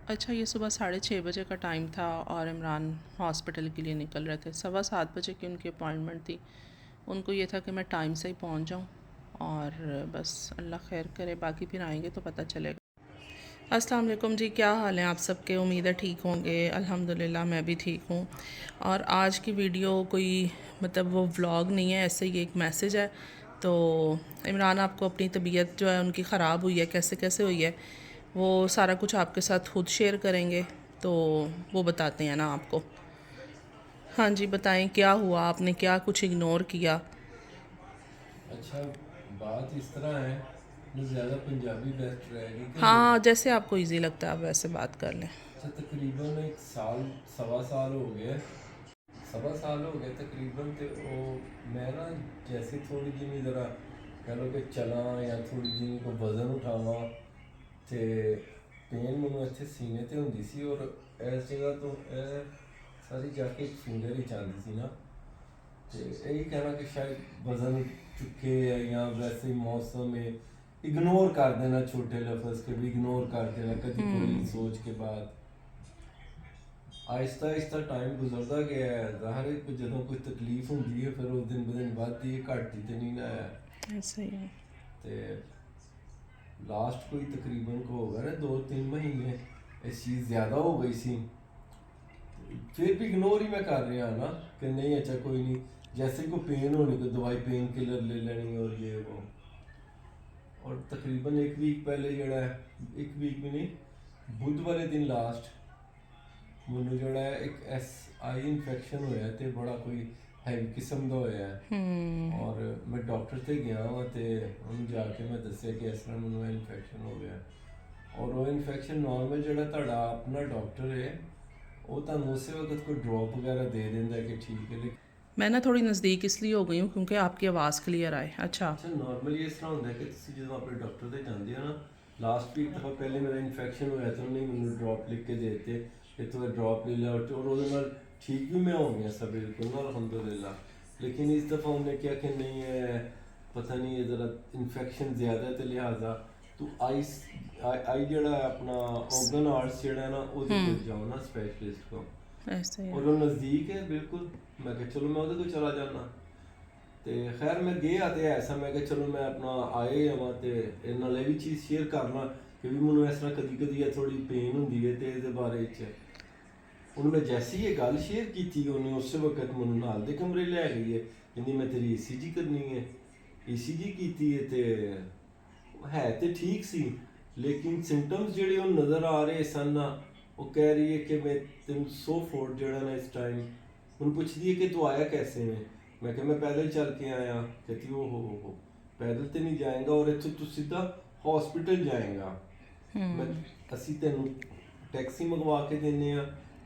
अच्छा, ये सुबह 6:30 बजे का टाइम था और इमरान हॉस्पिटल के लिए निकल रहे थे। 7:15 बजे की उनकी अपॉइंटमेंट थी। उनको ये था कि मैं टाइम से ही पहुंच जाऊं और बस अल्लाह खैर करे, बाकी फिर आएंगे तो पता चलेगा। अस्सलाम वालेकुम जी, क्या हाल है आप सबके? उम्मीद है ठीक होंगे। अल्हम्दुलिल्लाह मैं भी ठीक हूँ। और आज की वीडियो कोई मतलब वो व्लॉग नहीं है, ऐसे ही एक मैसेज है। तो इमरान आपको अपनी तबीयत जो है उनकी ख़राब हुई है, कैसे कैसे हुई है, वो सारा कुछ आपके साथ खुद शेयर करेंगे। तो वो बताते हैं ना आपको। हाँ जी, बताएं क्या हुआ, आपने क्या कुछ इग्नोर किया? अच्छा, बात इस तरह है ना, ज़्यादा पंजाबी बेस्ट रहेगी कि नहीं? हाँ, जैसे आपको इजी लगता है आप वैसे बात कर लें। अच्छा, तकरीबन एक साल सवा साल हो गया। सवा साल हो गया तकरीबन। तो वो मैं ना जैसे थोड़ी जी ज़रा कह लो कि चला या थोड़ी जी को वज़न उठावा तो पेन मैनू इत्थे सीने ते हुंदी सी। और इस जगह तो सारी जाके एक फिंगर ही चाहती सी ना। तो यही कहना कि शायद वज़न चुके या वैसे ही मौसम में इग्नोर कर देना, छोटे लफ्ज़ के भी इग्नोर कर देना कभी कोई सोच के बाद। आहिस्ता आहिस्ता टाइम गुजरता गया है। ज़ाहिर है कि ਜਦੋਂ कोई तकलीफ होंदी है फिर वो दिन ब दिन बढ़ती है, घटती तो नहीं ना है। ऐसे ही है। तो लास्ट कोई तकरीबन को होगा ना 2-3 महीने इस चीज़ ज़्यादा हो गई सी। फिर भी इग्नोर ही मैं कर रहा ना कि नहीं अच्छा कोई नहीं, जैसे को पेन होने को दवाई पेन किलर ले लेनी और ये वो। और तकरीबन एक वीक पहले जड़ा है, एक वीक भी नहीं, बुध वाले दिन लास्ट मैनू जड़ा है एक एस आई इन्फेक्शन होया ते बड़ा कोई हैवी किस्म का होया है। और मैं डॉक्टर से गया वा तो उन्होंने जाके मैं दसिया कि इस तरह मैनू इन्फेक्शन हो गया। और वो इन्फेक्शन नॉर्मल जड़ा तुहाडा अपना डॉक्टर है वो तुहानू उस वक्त कोई ड्रॉप वगैरह दे देंदा कि ठीक है। लेकिन मैं ना थोड़ी नज़दीक इसलिए हो गई हूँ क्योंकि आपकी आवाज़ क्लियर आए। अच्छा। अच्छा, नॉर्मली इस तरह होंदा है कि तुसीं जदों अपने डॉक्टर ते जांदे हो ना, लास्ट भी एक दफ़ा पहले मेरा इन्फेक्शन होया तो उन्होंने मैनू ड्रॉप लिख के दे दिते कि तू ड्रॉप ले ला। और ਉਹਦੇ ਨਾਲ ठीक भी मैं हो गया सब बिल्कुल ना, अल्हम्दुलिल्लाह। लेकिन इस दफ़ा उन्होंने क्या कि नहीं है, पता नहीं है ज़रा इन्फेक्शन ज़्यादा है तो लिहाजा तू आइस आई जड़ा अपना ऑर्गन आर्ट्स जड़ा है ना ਉਹਦੇ कोल जाओ ना स्पेशलिस्ट को। ऐसे ही है। और वो नज़दीक है बिल्कुल। मैं कहा चलो मैं ਉਹਦੇ ਕੋਲ चला जाना। तो खैर मैं गया तो ऐसा मैं कि चलो मैं अपना आए हाँ तो ਇਹ ਨਾਲ ਇਹ ਵੀ ਚੀਜ਼ ਸ਼ੇਅਰ ਕਰਨਾ ਕਿ ਵੀ ਮੈਨੂੰ ਇਸ ਤਰ੍ਹਾਂ ਕਦੀ ਕਦੀ ਇਹ ਥੋੜੀ ਪੇਨ ਹੁੰਦੀ ਹੈ ਤੇ ਇਹਦੇ ਬਾਰੇ ਚ ਉਹਨੂੰ ਮੈਂ ਜੈਸੀ ਇਹ ਗੱਲ ਸ਼ੇਅਰ ਕੀਤੀ ਉਹਨੇ ਉਸੇ ਵਕਤ ਮੈਨੂੰ ਨਾਲ ਦੇ ਕਮਰੇ ਲੈ ਗਈ ਹੈ, ਕਹਿੰਦੀ ਮੈਂ ਤੇਰੀ ਈਸੀਜੀ ਕਰਨੀ ਹੈ। ਈਸੀਜੀ ਕੀਤੀ ਹੈ ਤੇ ਹੈ ਤੇ ਠੀਕ ਸੀ ਲੇਕਿਨ ਸਿੰਪਟਮਸ ਜਿਹੜੇ ਉਹ ਨਜ਼ਰ ਆ ਰਹੇ ਸਨ ਨਾ। ਉਹ ਕਹਿ ਰਹੀ ਹੈ ਕਿ ਮੈਂ 300 ਫੁੱਟ ਜਿਹੜਾ ਨਾ ਇਸ ਟਾਈਮ। ਹੁਣ ਪੁੱਛਦੀ ਹੈ ਕਿ ਤੂੰ ਆਇਆ कैसे में। मैं क्या मैं पैदल चल के आया। कहती हो पैदल तो नहीं जाएगा और इतों तू सीधा हॉस्पिटल जाएगा। मैं असी तेन टैक्सी मंगवा के देने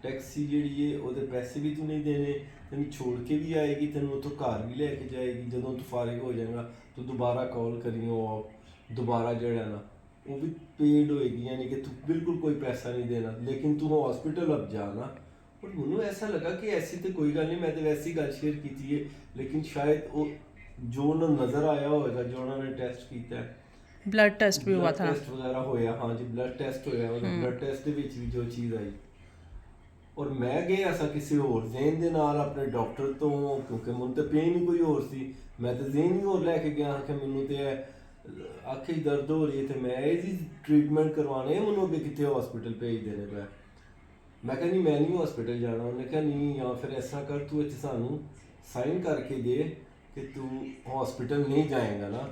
टैक्सी जी है वो पैसे भी तू नहीं देने, तेन छोड़ के भी आएगी, तेन उतों घर भी लैके जाएगी। जदों तू फारिग हो जाएगा तो दोबारा कॉल करियो, दोबारा जड़ा ना वो भी पेड होएगी, यानी कि तू बिल्कुल कोई पैसा नहीं देना लेकिन तू हॉस्पिटल अब जाना। और मैनू ऐसा लगा कि ऐसी तो कोई गल नहीं, मैं तो वैसी गल शेयर की है। लेकिन शायद वो जो उन्होंने नज़र आया होगा, जो उन्होंने टेस्ट किया ब्लड टेस्ट भी हुआ ब्लड था। टेस्ट वगैरह होया, हाँ जी ब्लड टेस्ट होया, ब्लड टेस्ट के भी जो चीज़ आई। और मैं गया सा किसी होर जहन दे नाल अपने डॉक्टर तो, क्योंकि मैनू तो पेन ही कोई होर सी। मैं तो जहन ही होर लैके गया कि मैनू तो अख ही दर्द हो रही है तो मैं ये ट्रीटमेंट करवाने है, मैनू अगे कितने हॉस्पिटल भेज देने पे। मैं कहा नहीं मैं नहीं हॉस्पिटल जाना। उन्हें कहा नहीं, या फिर ऐसा कर तू इतने सानू साइन करके दे कि तू हॉस्पिटल नहीं जाएगा ना,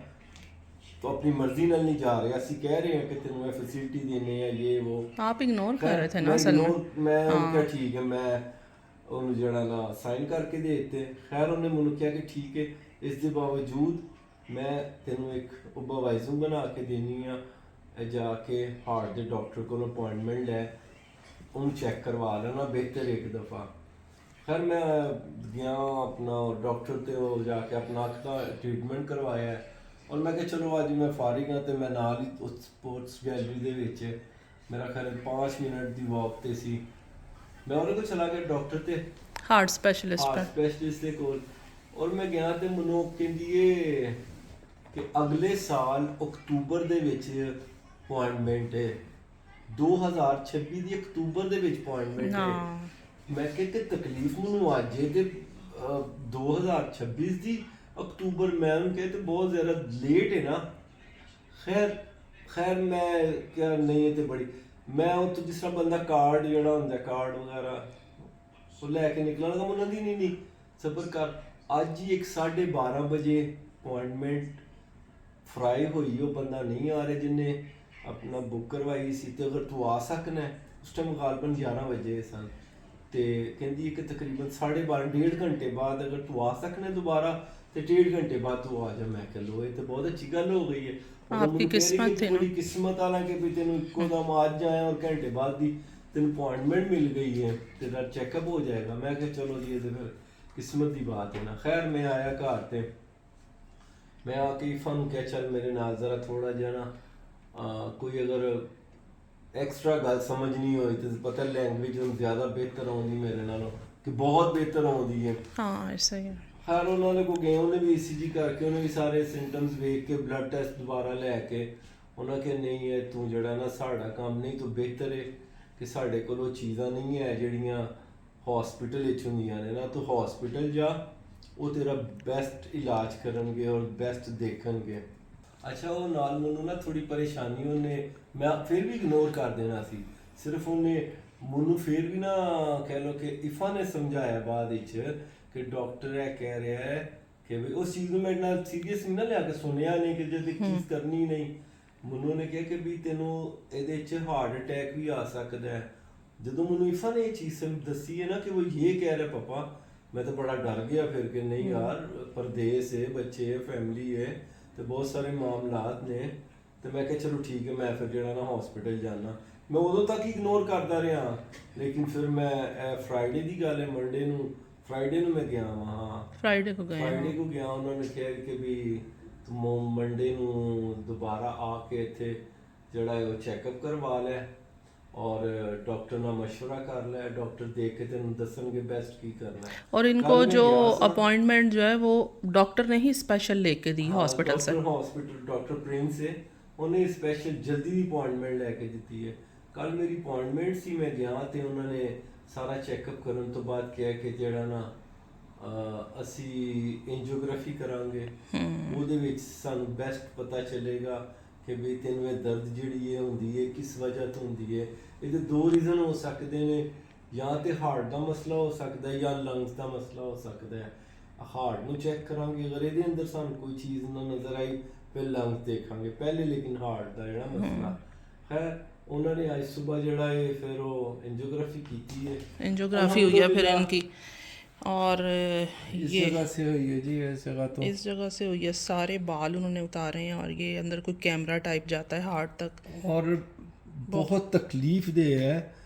तो अपनी मर्जी नाल नहीं जा रहे, असं कह रहे हैं कि तेन मैं फैसिलिटी देने हैं ये वो। आप इग्नोर कर खैर रहे थे ना मैं असल में। इग्नोर, मैं उनका हाँ। ठीक है, मैं उन्होंने जड़ा ना साइन करके दे दिते। खैर उन्हें मैंने कहा कि ठीक है, इसके बावजूद मैं तेन एक उबावाइजू बना के देनी जाके हार्ट के डॉक्टर को अपॉइंटमेंट लै, उन्हें चेक करवा लेना बेहतर एक दफ़ा। खैर मैं गया अपना डॉक्टर ते वो जाके अपना अख का ट्रीटमेंट करवाया है। और मैं क्या चलो अज मैं फारिग हाँ तो मैं नाल ही उस स्पोर्ट्स गैलरी दे विच मेरा ख्याल 5 मिनट की वॉक ते सी, मैं उन्हें को चला गया डॉक्टर ते हार्ट स्पेशलिस्ट हार्ट पर। स्पैशलिस्ट के कोल। और मैं गया तो मैनू कहती है कि अगले साल अक्तूबर दे विच अपॉइंटमेंट है। 2026 ਦੀ ਅਕਤੂਬਰ ਦੇ ਵਿੱਚ ਅਪਾਇੰਟਮੈਂਟ ਨਾ ਹੈ। ਮੈਂ ਕਿਹਾ ਕਿ ਤਕਲੀਫ ਮੈਨੂੰ ਅੱਜ ਹੈ ਤੇ 2026 ਦੀ ਅਕਤੂਬਰ, ਮੈਂ ਉਹਨੂੰ ਕਿਹਾ ਤੇ ਬਹੁਤ ਜ਼ਿਆਦਾ ਲੇਟ ਹੈ ਨਾ। ਖੈਰ ਖੈਰ ਮੈਂ ਕਿਹਾ ਨਹੀਂ ਇਹ ਤੇ ਬੜੀ, ਮੈਂ ਉੱਥੋਂ ਜਿਸ ਤਰ੍ਹਾਂ ਬੰਦਾ ਕਾਰਡ ਜਿਹੜਾ ਹੁੰਦਾ ਕਾਰਡ ਵਗੈਰਾ ਉਹ ਲੈ ਕੇ ਨਿਕਲਣਾ ਤਾਂ ਉਹਨਾਂ ਦੀ ਨਹੀਂ ਸਬਰ ਕਰ। ਅੱਜ ਹੀ 12:30 ਵਜੇ ਅਪਾਇੰਟਮੈਂਟ ਫਰਾਈ ਹੋਈ, ਉਹ ਬੰਦਾ ਨਹੀਂ ਆ ਰਿਹਾ ਜਿਹਨੇ ਆਪਣਾ ਬੁੱਕ ਕਰਵਾਈ ਸੀ, ਤੇ ਅਗਰ ਤੂੰ ਆ ਸਕਣਾ ਹੈ, ਉਸ ਟਾਈਮ ਗਾਲਬਨ 11 ਵਜੇ ਸਨ, ਤੇ ਕਹਿੰਦੀ ਕਿ ਤਕਰੀਬਨ 12:30 1.5 ਘੰਟੇ ਬਾਅਦ ਅਗਰ ਤੂੰ ਆ ਸਕਣਾ ਦੁਬਾਰਾ ਤੇ 1.5 ਘੰਟੇ ਬਾਅਦ ਤੂੰ ਆ ਜਾ। ਮੈਂ ਕਿਹਾ ਲੋ ਇਹ ਤੇ ਬਹੁਤ ਅੱਛੀ ਗੱਲ ਹੋ ਗਈ ਹੈ। आपकी किस्मत है ना। ਬੜੀ ਕਿਸਮਤ ਵਾਲਾ ਕਿ ਵੀ ਤੈਨੂੰ ਇੱਕੋ ਦਮ ਅੱਜ ਆਇਆ ਔਰ ਘੰਟੇ ਬਾਅਦ ਦੀ ਤੈਨੂੰ ਅਪਾਇੰਟਮੈਂਟ ਮਿਲ ਗਈ ਹੈ, ਤੇਰਾ ਚੈੱਕਅਪ ਹੋ ਜਾਏਗਾ। ਮੈਂ ਕਿਹਾ ਚਲੋ ਜੀ ਇਹ ਤੇ ਫਿਰ ਕਿਸਮਤ ਦੀ ਬਾਤ ਹੈ ਨਾ। ਖੈਰ ਮੈਂ ਆਇਆ ਘਰ ਤੇ ਮੈਂ ਆ ਕੇ ਇਫਾ ਨੂੰ ਕਿਹਾ ਚੱਲ ਮੇਰੇ ਨਾਲ ਜ਼ਰਾ ਥੋੜਾ ਜਿਹਾ ਨਾ ਕੋਈ ਅਗਰ ਐਕਸਟਰਾ ਗੱਲ ਸਮਝਣੀ ਹੋਈ ਤੇ ਪਤਾ ਲੈਂਗੁਏਜ ਹੁਣ ਜ਼ਿਆਦਾ ਬਿਹਤਰ ਆਉਂਦੀ ਮੇਰੇ ਨਾਲੋਂ, ਕਿ ਬਹੁਤ ਬਿਹਤਰ ਆਉਂਦੀ ਹੈ। हाँ ऐसा ही है। ਹਰ ਉਹਨਾਂ ਦੇ ਕੋਲ ਗਏ, ਉਹਨੇ ਵੀ ECG ਕਰਕੇ ਉਹਨੇ ਵੀ ਸਾਰੇ ਸਿੰਪਟਮਸ ਵੇਖ ਕੇ ਬਲੱਡ ਟੈਸਟ ਦੁਬਾਰਾ ਲੈ ਕੇ ਉਹਨਾਂ ਕਿ ਨਹੀਂ ਹੈ ਤੂੰ ਜਿਹੜਾ ਨਾ ਸਾਡਾ ਕੰਮ ਨਹੀਂ, ਤੂੰ ਬਿਹਤਰ ਹੈ ਕਿ ਸਾਡੇ ਕੋਲ ਉਹ ਚੀਜ਼ਾਂ ਨਹੀਂ ਹੈ ਜਿਹੜੀਆਂ ਹਸਪੀਟਲ ਵਿੱਚ ਹੁੰਦੀਆਂ ਨੇ ਨਾ, ਤੂੰ ਹਸਪੀਟਲ ਜਾ, ਉਹ ਤੇਰਾ ਬੈਸਟ ਇਲਾਜ ਕਰਨਗੇ ਔਰ ਬੈਸਟ ਦੇਖਣਗੇ। ਅੱਛਾ ਉਹ ਨਾਲ ਮੈਨੂੰ ਨਾ ਥੋੜੀ ਪਰੇਸ਼ਾਨੀ, ਉਹਨੇ ਮੈਂ ਫਿਰ ਵੀ ਇਗਨੋਰ ਕਰ ਦੇਣਾ ਸੀ, ਸਿਰਫ ਉਹਨੇ ਮੈਨੂੰ ਫਿਰ ਵੀ ਨਾ ਕਹਿ ਲਓ ਕਿ ਇਫਾ ਨੇ ਸਮਝਾਇਆ ਬਾਅਦ ਵਿੱਚ ਕਿ ਡਾਕਟਰ ਇਹ ਕਹਿ ਰਿਹਾ ਹੈ ਕਿ ਵੀ ਉਸ ਚੀਜ਼ ਨੂੰ ਮੇਰੇ ਨਾਲ ਸੀਰੀਅਸ ਨਹੀਂ ਨਾ ਲਿਆ ਕੇ ਸੁਣਿਆ ਨਹੀਂ ਕਿ ਜੇ ਚੀਜ਼ ਕਰਨੀ ਨਹੀਂ। ਮੈਨੂੰ ਨੇ ਕਿਹਾ ਕਿ ਵੀ ਤੈਨੂੰ ਇਹਦੇ 'ਚ ਹਾਰਟ ਅਟੈਕ ਵੀ ਆ ਸਕਦਾ ਹੈ। ਜਦੋਂ ਮੈਨੂੰ ਇਫਾ ਨੇ ਇਹ ਚੀਜ਼ ਦੱਸੀ ਹੈ ਨਾ ਕਿ ਉਹ ਇਹ ਕਹਿ ਰਿਹਾ ਪਾਪਾ, ਮੈਂ ਤਾਂ ਬੜਾ ਡਰ ਗਿਆ ਫਿਰ ਕਿ ਨਹੀਂ ਯਾਰ ਪਰਦੇਸ ਹੈ, ਬੱਚੇ ਹੈ, ਫੈਮਿਲੀ ਹੈ ਤੇ ਬਹੁਤ ਸਾਰੇ ਮਾਮਲਾਤ ਨੇ। ਤੇ ਮੈਂ ਕਿਹਾ ਚਲੋ ਠੀਕ ਹੈ, ਮੈਂ ਫਿਰ ਜਿਹੜਾ ਨਾ ਹਸਪੀਟਲ ਜਾਣਾ। ਮੈਂ ਉਦੋਂ ਤੱਕ ਇਗਨੋਰ ਕਰਦਾ ਰਿਹਾ, ਲੇਕਿਨ ਫਿਰ ਮੈਂ ਫਰਾਈਡੇ ਦੀ ਗੱਲ ਹੈ, ਫਰਾਈਡੇ ਨੂੰ ਮੈਂ ਗਿਆ ਹਾਂ, फ्राइडे को गए ਫਰਾਈਡੇ हैं। ਨੂੰ ਗਿਆ। ਉਹਨਾਂ ਨੇ ਕਿਹਾ ਕਿ ਵੀ ਤੂੰ ਮੰਡੇ ਨੂੰ ਦੁਬਾਰਾ ਆ ਕੇ ਇੱਥੇ ਜਿਹੜਾ ਹੈ ਉਹ ਚੈੱਕਅਪ ਕਰਵਾ ਲੈ ਔਰ ਡਾਕਟਰ ਨਾਲ ਮਸ਼ਵਰਾ ਕਰ ਲੈ, ਡਾਕਟਰ ਦੇਖ ਕੇ ਤੈਨੂੰ ਦੱਸਣਗੇ ਬੈਸਟ ਕੀ ਕਰਨਾ ਹੈ। और इनको ਕੱਲ੍ਹ ਮੈਂ जो ਗਿਆ ਸਾਂ। अपॉइंटमेंट जो है वो डॉक्टर ने ही स्पेशल लेके दी हॉस्पिटल से। ਹਸਪੀਟਲ ਡਾਕਟਰ ਪ੍ਰਿੰਸ ਹੈ, ਉਹਨੇ ਸਪੈਸ਼ਲ ਜਲਦੀ ਦੀ ਅਪਾਇੰਟਮੈਂਟ ਲੈ ਕੇ ਦਿੱਤੀ ਹੈ। ਕੱਲ ਮੇਰੀ ਅਪਾਇੰਟਮੈਂਟ ਸੀ, ਮੈਂ ਗਿਆ ਤੇ ਉਹਨਾਂ ਨੇ ਸਾਰਾ ਚੈੱਕਅਪ ਕਰਨ ਤੋਂ ਬਾਅਦ ਕਿਹਾ ਕਿ ਜਿਹੜਾ ਨਾ ਅਸੀਂ ਐਂਜੀਓਗ੍ਰਾਫੀ ਕਰਾਂਗੇ, ਉਹਦੇ ਵਿੱਚ ਸਾਨੂੰ ਬੈਸਟ ਪਤਾ ਚੱਲੇਗਾ ਕਿ ਵੀ ਤੈਨੂੰ ਇਹ ਦਰਦ ਜਿਹੜੀ ਇਹ ਹੁੰਦੀ ਹੈ ਕਿਸ ਵਜ੍ਹਾ ਤੋਂ ਹੁੰਦੀ ਹੈ। ਇਹਦੇ ਦੋ ਰੀਜ਼ਨ ਹੋ ਸਕਦੇ ਨੇ, ਜਾਂ ਤੇ ਹਾਰਟ ਦਾ ਮਸਲਾ ਹੋ ਸਕਦਾ ਹੈ ਜਾਂ ਲੰਗਸ ਦਾ ਮਸਲਾ ਹੋ ਸਕਦਾ ਹੈ। ਹਾਰਟ ਨੂੰ ਚੈੱਕ ਕਰਾਂਗੇ, ਅਗਰ ਇਹਦੇ ਅੰਦਰ ਸਾਨੂੰ ਕੋਈ ਚੀਜ਼ ਨਾ ਨਜ਼ਰ ਆਈ ਫਿਰ ਲੰਗਸ ਦੇਖਾਂਗੇ ਪਹਿਲੇ, ਲੇਕਿਨ ਹਾਰਟ ਦਾ ਜਿਹੜਾ ਮਸਲਾ ਹੈ। ਉਹਨਾਂ ਨੇ ਅੱਜ ਸਵੇਰ ਜਿਹੜਾ ਇਹ ਫਿਰ ਉਹ ਐਂਜੀਓਗ੍ਰਾਫੀ ਕੀਤੀ है। एंजियोग्राफी हुई है फिर इनकी, और इस ये जगह से हुई है जी, इस जगह तो इस जगह से हुई है, सारे बाल उन्होंने उतारे हैं और ये अंदर कोई कैमरा टाइप जाता है हार्ट तक। और बहुत तकलीफ दे है।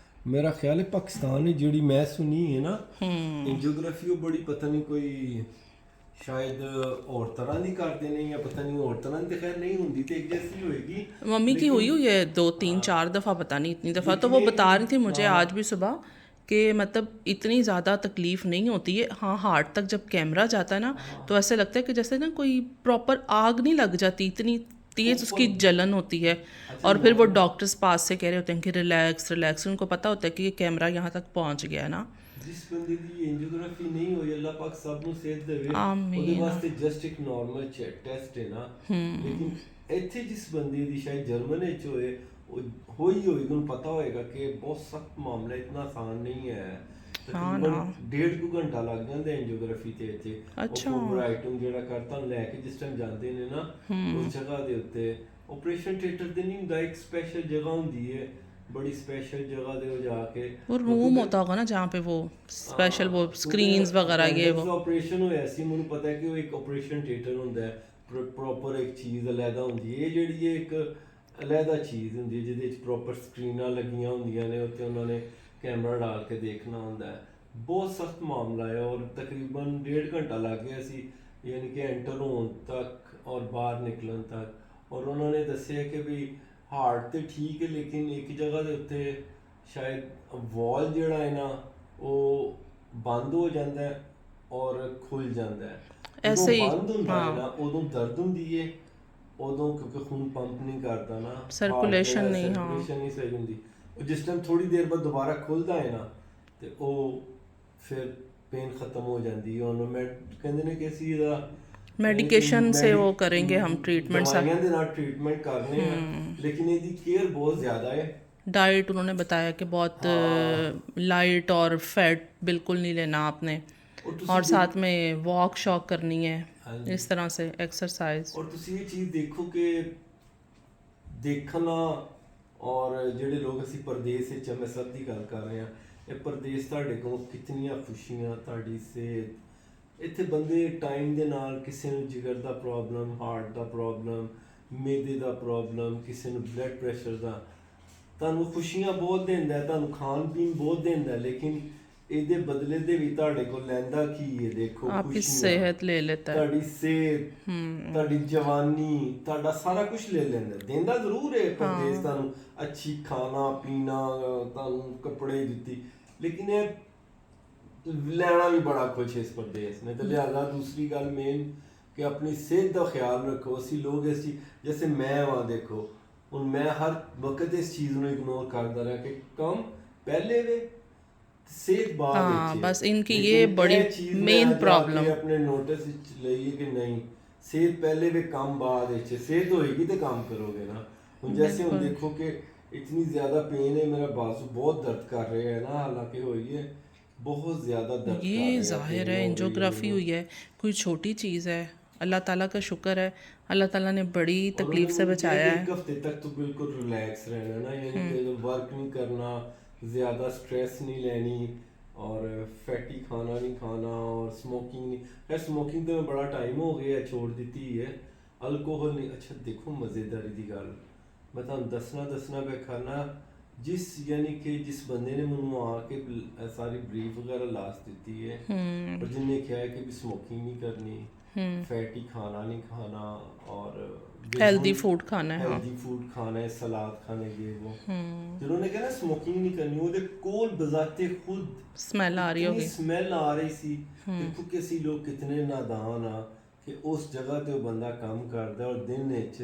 मेरा ख्याल है पाकिस्तान में ਜਿਹੜੀ मैं सुनी है ना एंजियोग्राफी वो बड़ी पता नहीं कोई ਸ਼ਾਇਦ और तरह नहीं करते नहीं, या पता नहीं और तरह तो खैर नहीं होती तो एक जैसी होएगी। मम्मी की हुई है 2-3-4 दफ़ा, पता नहीं इतनी दफ़ा, तो वो बता रही थी मुझे आज भी सुबह कि मतलब इतनी ज़्यादा तकलीफ़ नहीं होती है। हाँ हार्ट तक जब कैमरा जाता है ना तो ऐसे लगता है कि जैसे ना कोई प्रॉपर आग नहीं लग जाती, इतनी तेज़ उसकी जलन होती है। और फिर वो डॉक्टर्स पास से कह रहे होते हैं कि रिलैक्स रिलैक्स, उनको पता होता है कि ये कैमरा यहाँ तक पहुँच गया है ना। जिस बंदे की एंजियोग्राफी नहीं होई, अल्लाह पाक सब ਨੂੰ ਸਿਹਤ ਦੇਵੇ, ਆਮੀਨ। ਉਹਦੇ ਵਾਸਤੇ ਜਸਟ ਇੱਕ ਨਾਰਮਲ ਟੈਸਟ ਹੈ ਨਾ। ਲੇਕਿਨ ਇੱਥੇ ਜਿਸ ਬੰਦੇ ਦੀ ਸ਼ਾਇਦ ਜਰਮਨ ਵਿੱਚ ਹੋਏ, ਉਹ ਹੋਈ ਉਹਨੂੰ ਪਤਾ ਹੋਏਗਾ ਕਿ ਬਹੁਤ ਸਖਤ ਮਾਮਲਾ, ਇਤਨਾ ਆਸਾਨ ਨਹੀਂ ਹੈ। ਤਕਰੀਬਨ 1.5 ਘੰਟਾ ਲੱਗ ਜਾਂਦਾ ਐਂਜੀਓਗ੍ਰਾਫੀ ਤੇ ਇੱਥੇ। ਅੱਛਾ। ਉਹ ਰਾਈਟਿੰਗ ਜਿਹੜਾ ਕਰਤਾ ਲੈ ਕੇ ਜਿਸ ਟਾਈਮ ਜਾਂਦੇ ਨੇ ਨਾ ਉਸ ਜਗ੍ਹਾ ਦੇ ਉੱਤੇ, ਆਪਰੇਸ਼ਨ ਥੀਏਟਰ ਦੇ ਨਹੀਂ ਹੁੰਦਾ, ਇੱਕ ਸਪੈਸ਼ਲ ਜਗ੍ਹਾ ਹੁੰਦੀ ਹੈ, बड़ी स्पेशल जगह दे जाके वो रूम होता होगा ना जहाँ पे वो स्पेशल वो स्क्रीन्स वगैरह ये वो ऑपरेशन होया सी। ਮੈਨੂੰ ਪਤਾ ਹੈ ਕਿ ਉਹ ਇੱਕ ਆਪਰੇਸ਼ਨ ਥੀਏਟਰ ਹੁੰਦਾ ਹੈ, ਪ੍ਰੋਪਰ ਇੱਕ ਚੀਜ਼ ਅਲੱਗਾ ਹੁੰਦੀ ਹੈ। ਇਹ ਜਿਹੜੀ ਹੈ ਇੱਕ ਅਲੱਗਾ ਚੀਜ਼ ਹੁੰਦੀ ਹੈ ਜਿਹਦੇ ਵਿੱਚ ਪ੍ਰੋਪਰ ਸਕਰੀਨਾਂ ਲੱਗੀਆਂ ਹੁੰਦੀਆਂ ਨੇ, ਉੱਤੇ ਉਹਨਾਂ ਨੇ ਕੈਮਰਾ ਡਾਲ ਕੇ ਦੇਖਣਾ ਹੁੰਦਾ ਹੈ। ਬਹੁਤ ਸਖਤ ਮਾਮਲਾ ਹੈ ਔਰ ਤਕਰੀਬਨ 1.5 ਘੰਟਾ ਲੱਗ ਗਿਆ ਸੀ, ਯਾਨੀ ਕਿ ਐਂਟਰ ਹੋਣ ਤੱਕ ਔਰ ਬਾਹਰ ਨਿਕਲਣ ਤੱਕ। ਔਰ ਉਹਨਾਂ ਨੇ ਦੱਸਿਆ ਕਿ ਵੀ ਹਾਰਟ ਤੇ ਠੀਕ ਹੈ, ਲੇਕਿਨ ਇੱਕ ਜਗ੍ਹਾ ਦੇ ਉੱਤੇ ਸ਼ਾਇਦ ਵਾਲ ਜਿਹੜਾ ਹੈ ਨਾ ਉਹ ਬੰਦ ਹੋ ਜਾਂਦਾ ਹੈ ਔਰ ਖੁੱਲ ਜਾਂਦਾ ਹੈ। ऐसे ही ਬੰਦ ਹੁੰਦਾ ਹੈ ਨਾ ਉਦੋਂ ਦਰਦ ਹੁੰਦੀ ਹੈ, ਉਦੋਂ ਕਿਉਂਕਿ ਖੂਨ ਪੰਪ ਨਹੀਂ ਕਰਦਾ ਨਾ, सर्कुलेशन नहीं। हाँ ਸਰਕੂਲੇਸ਼ਨ ਨਹੀਂ ਸਹੀ ਹੁੰਦੀ। ਉਹ ਜਿਸ ਟਾਈਮ ਥੋੜੀ ਦੇਰ ਬਾਅਦ ਦੁਬਾਰਾ ਖੁੱਲਦਾ ਹੈ ਨਾ ਤੇ ਉਹ ਫਿਰ ਪੇਨ ਖਤਮ ਹੋ ਜਾਂਦੀ ਹੈ। ਉਹਨੂੰ ਮੈਂ ਕਹਿੰਦੇ ਨੇ ਕਿ ਅਸੀਂ ਇਹਦਾ मेडिकेशन से वो करेंगे हम ट्रीटमेंट सा। ਦਵਾਈਆਂ ਦੇ ਨਾਲ ਟ੍ਰੀਟਮੈਂਟ ਕਰਨੇ ਆ, ਲੇਕਿन ਇਹਦੀ ਕੇਅਰ ਬਹੁਤ ਜ਼ਿਆਦਾ ਹੈ। डाइट उन्होंने बताया कि बहुत लाइट और फैट बिल्कुल नहीं लेना आपने, और और साथ में वॉक शॉक करनी है, हाँ जी। इस तरह से एक्सरसाइज। ਔਰ ਤੁਸੀਂ ਇਹ ਚੀਜ਼ ਦੇਖੋ ਕਿ ਦੇਖਣਾ, ਔਰ ਜਿਹੜੇ ਲੋਕ ਅਸੀਂ ਪਰਦੇਸ ਵਿੱਚ ਆ, ਮੈਂ ਸਭ ਦੀ ਗੱਲ ਕਰ ਰਿਹਾ, ਇਹ ਪਰਦੇਸ ਤੁਹਾਡੇ ਕੋਲ ਕਿਤਨੀਆਂ ਖੁਸ਼ੀਆਂ, ਤੁਹਾਡੀ ਸਿਹਤ। ਇੱਥੇ ਬੰਦੇ ਟਾਈਮ ਦੇ ਨਾਲ ਕਿਸੇ ਨੂੰ ਜਿਗਰ ਦਾ ਪ੍ਰੋਬਲਮ, ਹਾਰਟ ਦਾ ਪ੍ਰੋਬਲਮ, ਮੈਦੇ ਦਾ ਪ੍ਰੋਬਲਮ, ਕਿਸੇ ਨੂੰ ਬਲੱਡ ਪ੍ਰੈਸ਼ਰ ਦਾ, ਤੁਹਾਨੂੰ ਖੁਸ਼ੀਆਂ ਬਹੁਤ ਦਿੰਦਾ, ਤੁਹਾਨੂੰ ਖਾਣ ਪੀਣ ਬਹੁਤ ਦਿੰਦਾ, ਲੇਕਿਨ ਇਹਦੇ ਬਦਲੇ ਦੇ ਵੀ ਤੁਹਾਡੇ ਕੋਲ ਲੈਂਦਾ ਕੀ ਹੈ? ਦੇਖੋ, आपकी सेहत ले लेता है। ਤੁਹਾਡੀ ਸਿਹਤ, ਤੁਹਾਡੀ ਜਵਾਨੀ, ਤੁਹਾਡਾ ਸਾਰਾ ਕੁਝ ਲੈ ਲੈਂਦਾ। ਦਿੰਦਾ ਜ਼ਰੂਰ ਹੈ ਪਰਦੇਸ ਤੁਹਾਨੂੰ ਅੱਛੀ ਖਾਣਾ ਪੀਣਾ, ਤੁਹਾਨੂੰ ਕੱਪੜੇ ਦਿੱਤੀ, ਲੇਕਿਨ ਇਹ ਲੈਣਾ ਵੀ ਬੜਾ ਕੁਛ ਇਸ ਪਰਦੇਸ ਨੇ। ਤੇ ਲਿਹਾਜ਼ਾ ਦੂਸਰੀ ਗੱਲ ਮੇਨ ਕਿ ਆਪਣੀ ਸਿਹਤ ਦਾ ਖਿਆਲ ਰੱਖੋ। ਅਸੀਂ ਲੋਕ ਇਸ ਚੀਜ਼, ਜੈਸੇ ਮੈਂ ਵਾਂ, ਦੇਖੋ ਹੁਣ ਮੈਂ ਹਰ ਵਕਤ ਇਸ ਚੀਜ਼ ਨੂੰ ਇਗਨੋਰ ਕਰਦਾ ਰਿਹਾ ਕਿ ਕੰਮ ਪਹਿਲੇ ਵੇ ਸਿਹਤ ਬਾਅਦ हाँ, ਵਿੱਚ। बस इनकी ਲੇਕਿਨ ये ਇਹ बड़ी ਚੀਜ਼ ਮੈਂ मेन ਅੱਜ ਆ ਕੇ प्रॉब्लम। ਆਪਣੇ ਨੋਟਿਸ ਵਿੱਚ ਲਈ ਕਿ ਨਹੀਂ, ਸਿਹਤ ਪਹਿਲੇ ਵੇ ਕੰਮ ਬਾਅਦ ਵਿੱਚ। ਸਿਹਤ ਹੋਏਗੀ ਤੇ ਕੰਮ ਕਰੋਗੇ ਨਾ। ਹੁਣ ਜੈਸੇ ਹੁਣ ਦੇਖੋ ਕਿ इतनी ज़्यादा पेन है, मेरा बाजू बहुत दर्द कर रहे हैं ना, हालांकि हो ये बहुत ज़्यादा दर्द कर रहे ये हैं, ज़ाहिर pain है हो एंजियोग्राफी रही हुई है, कोई छोटी चीज़ है। अल्लाह ताला का शुक्र है, अल्लाह ताला ने बड़ी और तकलीफ से उन्होंने बचाया एक है। हफ्ते तक तो बिल्कुल रिलैक्स रहना ना, यानी कि वर्क नहीं करना, ज़्यादा स्ट्रेस नहीं लेनी, और फैटी खाना नहीं खाना, और स्मोकिंग नहीं। खैर स्मोकिंग तो मैं बड़ा टाइम हो गया छोड़ दी है। अल्कोहल नहीं। अच्छा देखो मज़ेदारी की गल मैं तुहानू दसना पे करना, जिस यानी कि जिस बंदे ने मैनू आके सारी ब्रीफ वगैरह लास्ट दी है, और जिन्हें कहा है कि भी स्मोकिंग नहीं करनी, फैटी खाना नहीं खाना, और हेल्दी फूड खाना है। हाँ, हेल्दी फूड खाना है, सलाद खाने ये वो, जिन्होंने कहा ना स्मोकिंग नहीं करनी, ਉਹਦੇ ਕੋਲ ਬਜ਼ਾਤੇ ਖੁਦ स्मेल आ रही होगी। ਸਮੈਲ ਆ ਰਹੀ ਸੀ। ਦੇਖੋ ਕਿ ਅਸੀਂ ਲੋਕ ਕਿਤਨੇ ਨਾਦਾਨ ਆ ਕਿ ਉਸ ਜਗ੍ਹਾ ਤੇ ਉਹ ਬੰਦਾ ਕੰਮ ਕਰਦਾ, ਔਰ ਦਿਨ ਵਿੱਚ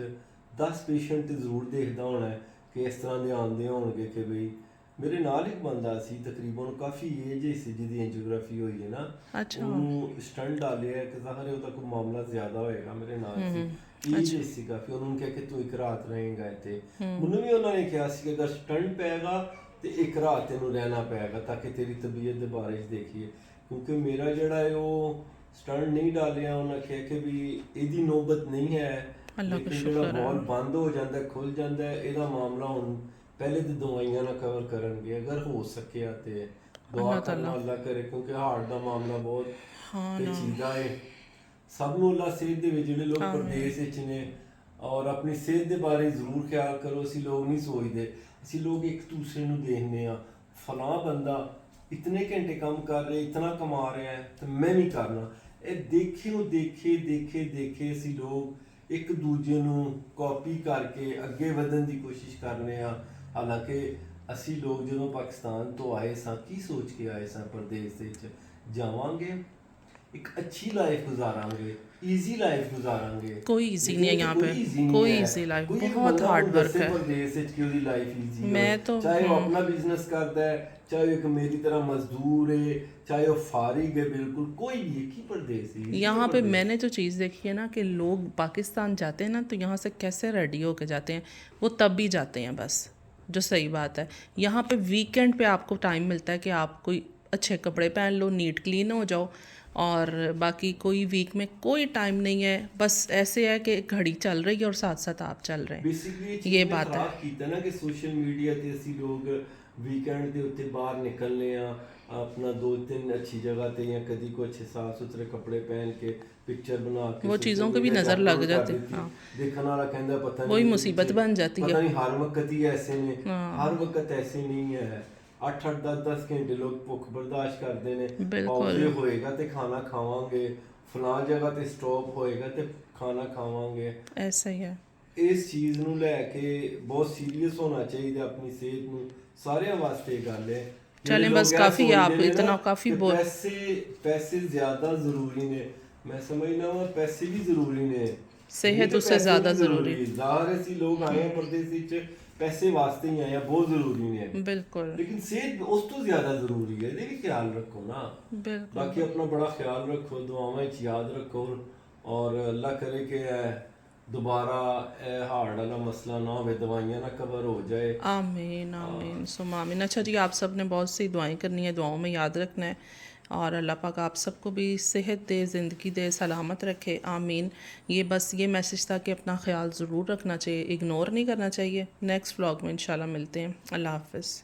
10 ਪੇਸ਼ੈਂਟ ਤੇ ਜ਼ਰੂਰ ਦੇਖਦਾ ਹੋਣਾ ਕਿ ਇਸ ਤਰ੍ਹਾਂ ਦੇ ਆਉਂਦੇ ਹੋਣਗੇ ਕਿ ਬਈ ਮੇਰੇ ਨਾਲ ਇੱਕ ਬੰਦਾ ਸੀ, ਤਕਰੀਬਨ ਕਾਫੀ ਏਜ ਹੀ ਸੀ, ਜਿਹਦੀ ਐਂਜੀਓਗ੍ਰਾਫੀ ਹੋਈ ਹੈ ਨਾ। अच्छा। ਉਹਨੂੰ ਸਟੰਟ ਡਾਲਿਆ ਕਿ ਜ਼ਾਹਰ ਹੈ ਉਹਦਾ ਕੋਈ ਮਾਮਲਾ ਜ਼ਿਆਦਾ ਹੋਏਗਾ, ਮੇਰੇ ਨਾਲ ਸੀ, ਏਜ ਹੀ ਸੀ ਕਾਫੀ। ਉਹਨਾਂ ਨੂੰ ਕਿਹਾ ਕਿ ਤੂੰ ਇੱਕ ਰਾਤ ਰਹੇਗਾ ਇੱਥੇ। ਮੈਨੂੰ ਵੀ ਉਹਨਾਂ ਨੇ ਕਿਹਾ ਸੀ ਕਿ ਅਗਰ ਸਟੰਟ ਪਏਗਾ ਤੇ ਇੱਕ ਰਾਤ ਤੈਨੂੰ ਰਹਿਣਾ ਪਏਗਾ ਤਾਂ ਕਿ ਤੇਰੀ ਤਬੀਅਤ ਦੇ ਬਾਰੇ 'ਚ ਦੇਖੀਏ, ਕਿਉਂਕਿ ਮੇਰਾ ਜਿਹੜਾ ਹੈ ਉਹ ਸਟੰਟ ਨਹੀਂ ਡਾਲਿਆ। ਉਹਨਾਂ ਕਿਹਾ ਕਿ ਵੀ ਇਹਦੀ ਨੌਬਤ ਨਹੀਂ ਹੈ, अल्लाह का ਲੇਕਿਨ शुक्र ਜਿਹੜਾ है। ਵਾਲ ਬੰਦ ਹੋ ਜਾਂਦਾ, ਖੁੱਲ ਜਾਂਦਾ, ਇਹਦਾ ਮਾਮਲਾ ਹੁਣ ਪਹਿਲੇ ਤੇ ਦਵਾਈਆਂ ਨਾਲ ਕਵਰ ਕਰਨਗੇ ਅਗਰ ਹੋ ਸਕਿਆ ਤੇ ਦੁਆ ਕਰਨਾ ਅੱਲਾਹ ਕਰੇ, ਕਿਉਂਕਿ ਹਾਰਟ ਦਾ ਮਾਮਲਾ ਬਹੁਤ ਪੇਚੀਦਾ ਹੈ। ਸਭ ਨੂੰ ਅੱਲਾਹ ਸਿਹਤ ਦੇ ਵਿੱਚ, ਜਿਹੜੇ ਲੋਕ ਪਰਦੇਸ ਵਿੱਚ ਨੇ, ਔਰ ਆਪਣੀ ਸਿਹਤ ਦੇ ਬਾਰੇ ਜ਼ਰੂਰ ਖਿਆਲ ਕਰੋ। ਅਸੀਂ ਲੋਕ ਨਹੀਂ ਸੋਚਦੇ, ਅਸੀਂ ਲੋਕ ਇੱਕ ਦੂਸਰੇ ਨੂੰ ਦੇਖਦੇ ਆ, ਫਲਾਂ ਬੰਦਾ ਇਤਨੇ ਘੰਟੇ ਕੰਮ ਕਰ ਰਿਹਾ, ਇਤਨਾ ਕਮਾ ਰਿਹਾ ਹੈ ਤੇ ਮੈਂ ਵੀ ਕਰਨਾ। ਇਹ ਦੇਖੇ ਅਸੀਂ ਲੋਕ ਇੱਕ ਦੂਜੇ ਨੂੰ ਕਾਪੀ ਕਰਕੇ ਅੱਗੇ ਵਧਣ ਦੀ ਕੋਸ਼ਿਸ਼ ਕਰਨੇ ਆ। ਹਾਲਾਂਕਿ ਅਸੀਂ ਲੋਕ ਜਦੋਂ ਪਾਕਿਸਤਾਨ ਤੋਂ ਆਏ ਸਾਂ, ਕੀ ਸੋਚ ਕੇ ਆਏ ਸਾਂ ਪਰਦੇਸ ਦੇ ਵਿੱਚ ਜਾਵਾਂਗੇ, ਇੱਕ अच्छी लाइफ गुजारांगे, इजी लाइफ गुजारांगे। कोई इजी नहीं है यहाँ पे, कोई इजी लाइफ, बहुत हार्ड वर्क है। परदेस ਵਿੱਚ ਕਿ ਉਹਦੀ ਲਾਈਫ ਈਜ਼ੀ मैं तो ਚਾਹੇ ਉਹ ਆਪਣਾ ਬਿਜ਼ਨਸ ਕਰਦਾ ਹੈ, ਚਾਹੇ ਉਹ ਇੱਕ ਮੇਰੀ ਤਰ੍ਹਾਂ ਮਜ਼ਦੂਰ है, चाहे वो फारिग है, बिल्कुल कोई भी एक ही परदेस है। यहाँ पे मैंने जो चीज़ देखी है ना कि लोग पाकिस्तान जाते हैं ना तो यहाँ से कैसे रेडी होके जाते हैं, वो तब भी जाते हैं बस, जो सही बात है। यहाँ पे वीकेंड पे आपको टाइम मिलता है कि आप कोई अच्छे कपड़े पहन लो, नीट क्लीन हो जाओ, और बाकी कोई वीक में कोई टाइम नहीं है। बस ऐसे है कि घड़ी चल रही है और साथ साथ आप चल रहे हैं। बेसिकली ये बात है ਕੀਤਾ ਨਾ ਕਿ ਸੋਸ਼ਲ ਮੀਡੀਆ ਤੇ ਅਸੀਂ ਲੋਕ ਵੀਕਐਂਡ ਦੇ ਉੱਤੇ ਬਾਹਰ ਨਿਕਲਨੇ ਆ, अपना 2-3 अच्छी जगह पे या कभी कुछ साफ सुथरे कपड़े पहन के पिक्चर बना के वो चीज़ों की भी नज़र लग जाती है। हाँ, देखने वाला कहता पता नहीं, वही मुसीबत बन जाती है। पता नहीं हर वक्त ही ऐसे ने, हर वक्त ऐसे नहीं है। 8-8 10-10 घंटे लोग भुख बर्दाश्त करते हैं। पौधे होएगा तो खाना खावांगे, फलां जगह ते स्टॉप होएगा तो खाना खावांगे, ऐसा ही है। इस चीज़ ਨੂੰ ਲੈ ਕੇ बहुत सीरियस होना चाहिए अपनी सेहत ਨੂੰ। सारे वास्ते गल है। चलें बस काफ़ी है, आप इतना काफ़ी बोल। पैसे ज़्यादा ज़रूरी ने, मैं समझना वा पैसे भी ज़रूरी ने, सेहत उससे ज़्यादा ज़रूरी। ज़ाहिर ऐसी लोग आए हैं परदेस विच ਪੈਸੇ ਵਾਸਤੇ ਹੀ ਆਏ ਆ, ਬਹੁਤ ਜ਼ਰੂਰੀ ਨੇ, बिल्कुल ਲੇਕਿਨ ਸਿਹਤ ਉਸ ਤੋਂ ਜ਼ਿਆਦਾ ਜ਼ਰੂਰੀ ਹੈ, ਇਹਦੇ ਵੀ ਖਿਆਲ ਰੱਖੋ ਨਾ। बिल्कुल ਬਾਕੀ ਆਪਣਾ ਬੜਾ ਖਿਆਲ ਰੱਖੋ, ਦੁਆਵਾਂ 'ਚ ਯਾਦ ਰੱਖੋ, ਔਰ ਅੱਲਾ ਕਰੇ ਕਿ ਇਹ ਦੁਬਾਰਾ ਇਹ ਹਾਰਟ ਵਾਲਾ ਮਸਲਾ ਨਾ ਹੋਵੇ, दवाइयाँ ना कवर हो जाए। आमीन आमीन सुम आमीन। अच्छा जी, आप सब ने बहुत सी दुआएं करनी है, दुआओं में याद रखना है, और अल्लाह पाक आप सबको भी सेहत दे, ज़िंदगी दे, सलामत रखे, आमीन। ये बस ये मैसेज था कि अपना ख्याल ज़रूर रखना चाहिए, इग्नोर नहीं करना चाहिए। नेक्स्ट व्लॉग में इंशाल्लाह मिलते हैं। अल्लाह हाफ़िज़।